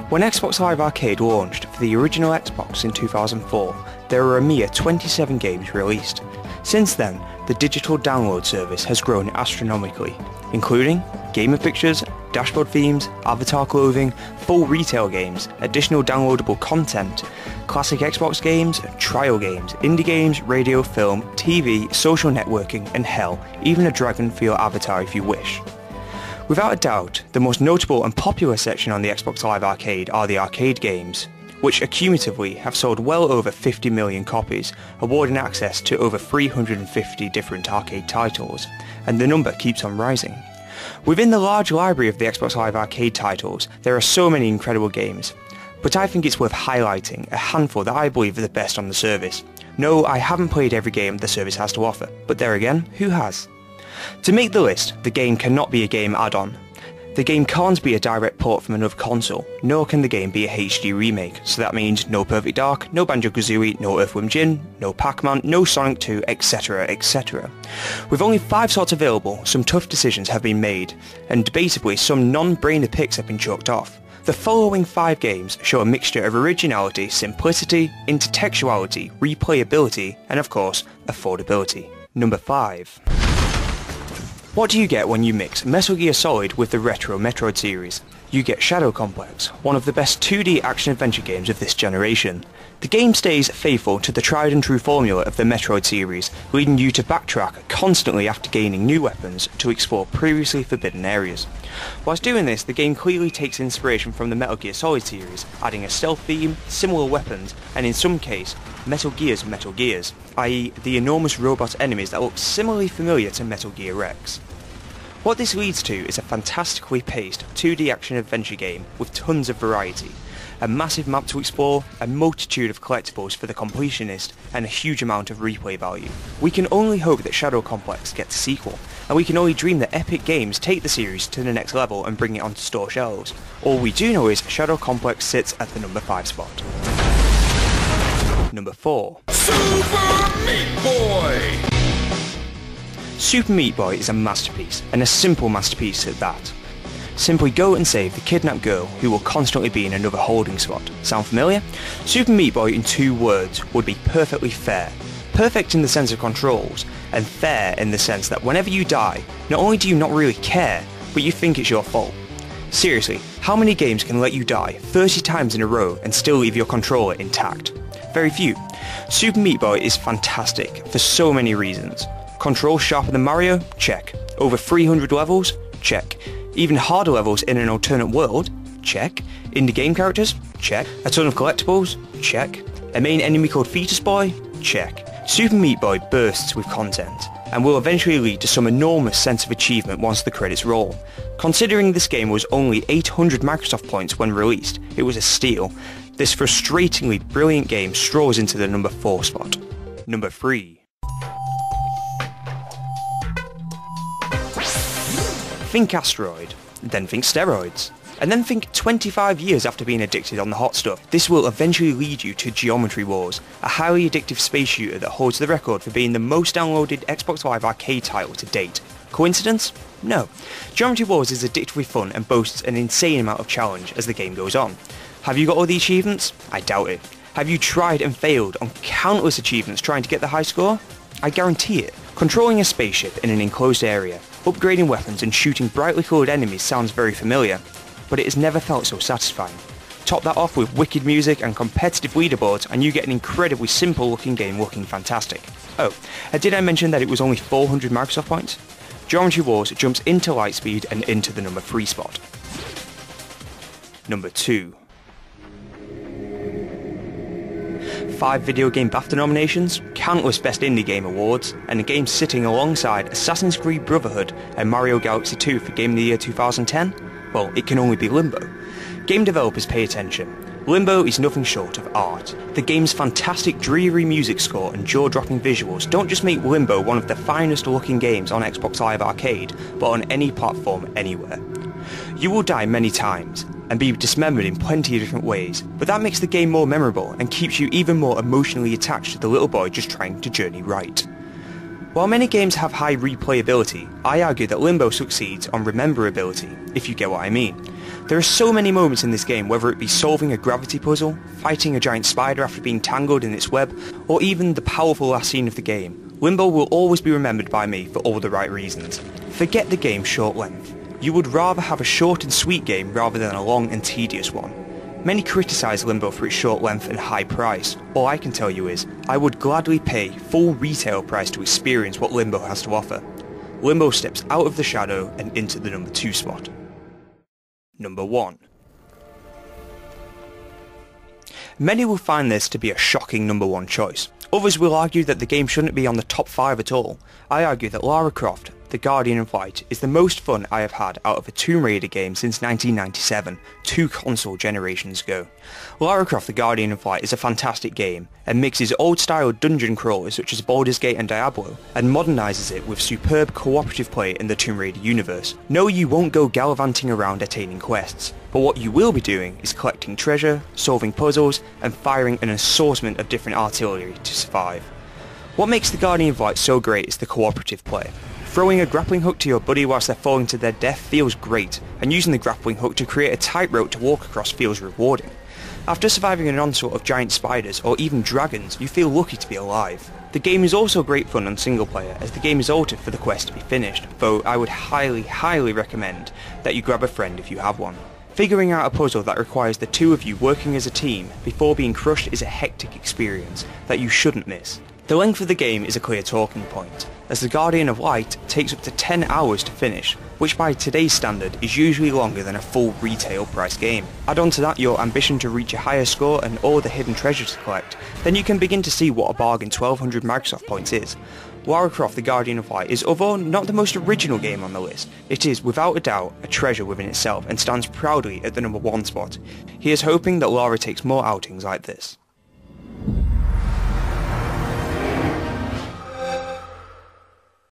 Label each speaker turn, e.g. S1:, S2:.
S1: When Xbox Live Arcade launched for the original Xbox in 2004, there were a mere 27 games released. Since then, the digital download service has grown astronomically, including gamer pictures, dashboard themes, avatar clothing, full retail games, additional downloadable content, classic Xbox games, trial games, indie games, radio, film, TV, social networking, and hell, even a Dragonfeel avatar if you wish. Without a doubt, the most notable and popular section on the Xbox Live Arcade are the arcade games, which accumulatively have sold well over 50 million copies, awarding access to over 350 different arcade titles, and the number keeps on rising. Within the large library of the Xbox Live Arcade titles, there are so many incredible games, but I think it's worth highlighting a handful that I believe are the best on the service. No, I haven't played every game the service has to offer, but there again, who has? To make the list, the game cannot be a game add-on. The game can't be a direct port from another console, nor can the game be a HD remake, so that means no Perfect Dark, no Banjo-Kazooie, no Earthworm Jim, no Pac-Man, no Sonic 2, etc, etc. With only 5 slots available, some tough decisions have been made, and debatably some non-brainer picks have been chalked off. The following 5 games show a mixture of originality, simplicity, intertextuality, replayability, and of course, affordability. Number 5. What do you get when you mix Metal Gear Solid with the retro Metroid series? You get Shadow Complex, one of the best 2D action-adventure games of this generation. The game stays faithful to the tried and true formula of the Metroid series, leading you to backtrack constantly after gaining new weapons to explore previously forbidden areas. Whilst doing this, the game clearly takes inspiration from the Metal Gear Solid series, adding a stealth theme, similar weapons, and in some case, Metal Gear's Metal Gears, i.e. the enormous robot enemies that look similarly familiar to Metal Gear Rex. What this leads to is a fantastically paced 2D action-adventure game with tons of variety, a massive map to explore, a multitude of collectibles for the completionist, and a huge amount of replay value. We can only hope that Shadow Complex gets a sequel, and we can only dream that Epic Games take the series to the next level and bring it onto store shelves. All we do know is Shadow Complex sits at the number 5 spot. Number 4.
S2: Super Meat Boy!
S1: Super Meat Boy is a masterpiece, and a simple masterpiece at that. Simply go and save the kidnapped girl who will constantly be in another holding spot. Sound familiar? Super Meat Boy in 2 words would be perfectly fair. Perfect in the sense of controls, and fair in the sense that whenever you die, not only do you not really care, but you think it's your fault. Seriously, how many games can let you die 30 times in a row and still leave your controller intact? Very few. Super Meat Boy is fantastic for so many reasons. Controls sharper than Mario? Check. Over 300 levels? Check. Even harder levels in an alternate world? Check. Indie game characters? Check. A ton of collectibles? Check. A main enemy called Fetus Boy? Check. Super Meat Boy bursts with content, and will eventually lead to some enormous sense of achievement once the credits roll. Considering this game was only 800 Microsoft points when released, it was a steal. This frustratingly brilliant game strolls into the number 4 spot. Number 3. Think asteroid, then think steroids, and then think 25 years after being addicted on the hot stuff. This will eventually lead you to Geometry Wars, a highly addictive space shooter that holds the record for being the most downloaded Xbox Live Arcade title to date. Coincidence? No. Geometry Wars is addictively fun and boasts an insane amount of challenge as the game goes on. Have you got all the achievements? I doubt it. Have you tried and failed on countless achievements trying to get the high score? I guarantee it. Controlling a spaceship in an enclosed area, upgrading weapons and shooting brightly coloured enemies sounds very familiar, but it has never felt so satisfying. Top that off with wicked music and competitive leaderboards and you get an incredibly simple looking game looking fantastic. Oh, did I mention that it was only 400 Microsoft points? Geometry Wars jumps into Lightspeed and into the number 3 spot. Number 2. 5 video game BAFTA nominations, countless Best Indie Game awards, and a game sitting alongside Assassin's Creed Brotherhood and Mario Galaxy 2 for Game of the Year 2010? Well, it can only be Limbo. Game developers pay attention. Limbo is nothing short of art. The game's fantastic dreary music score and jaw-dropping visuals don't just make Limbo one of the finest looking games on Xbox Live Arcade, but on any platform anywhere. You will die many times, and be dismembered in plenty of different ways, but that makes the game more memorable and keeps you even more emotionally attached to the little boy just trying to journey right. While many games have high replayability, I argue that Limbo succeeds on rememberability, if you get what I mean. There are so many moments in this game, whether it be solving a gravity puzzle, fighting a giant spider after being tangled in its web, or even the powerful last scene of the game. Limbo will always be remembered by me for all the right reasons. Forget the game's short length. You would rather have a short and sweet game rather than a long and tedious one. Many criticise Limbo for its short length and high price. All I can tell you is, I would gladly pay full retail price to experience what Limbo has to offer. Limbo steps out of the shadow and into the number 2 spot. Number 1. Many will find this to be a shocking number 1 choice. Others will argue that the game shouldn't be on the top 5 at all. I argue that Lara Croft, The Guardian of Light, is the most fun I have had out of a Tomb Raider game since 1997, 2 console generations ago. Lara Croft The Guardian of Light is a fantastic game, and mixes old-style dungeon crawlers such as Baldur's Gate and Diablo, and modernises it with superb cooperative play in the Tomb Raider universe. No, you won't go gallivanting around attaining quests, but what you will be doing is collecting treasure, solving puzzles, and firing an assortment of different artillery to survive. What makes The Guardian of Light so great is the cooperative play. Throwing a grappling hook to your buddy whilst they're falling to their death feels great, and using the grappling hook to create a tightrope to walk across feels rewarding. After surviving an onslaught of giant spiders or even dragons, you feel lucky to be alive. The game is also great fun on single player, as the game is altered for the quest to be finished, though I would highly recommend that you grab a friend if you have one. Figuring out a puzzle that requires the 2 of you working as a team before being crushed is a hectic experience that you shouldn't miss. The length of the game is a clear talking point, as The Guardian of Light takes up to 10 hours to finish, which by today's standard is usually longer than a full retail price game. Add on to that your ambition to reach a higher score and all the hidden treasure to collect, then you can begin to see what a bargain 1200 Microsoft points is. Lara Croft The Guardian of Light is, although not the most original game on the list, it is without a doubt a treasure within itself and stands proudly at the number 1 spot. He is hoping that Lara takes more outings like this.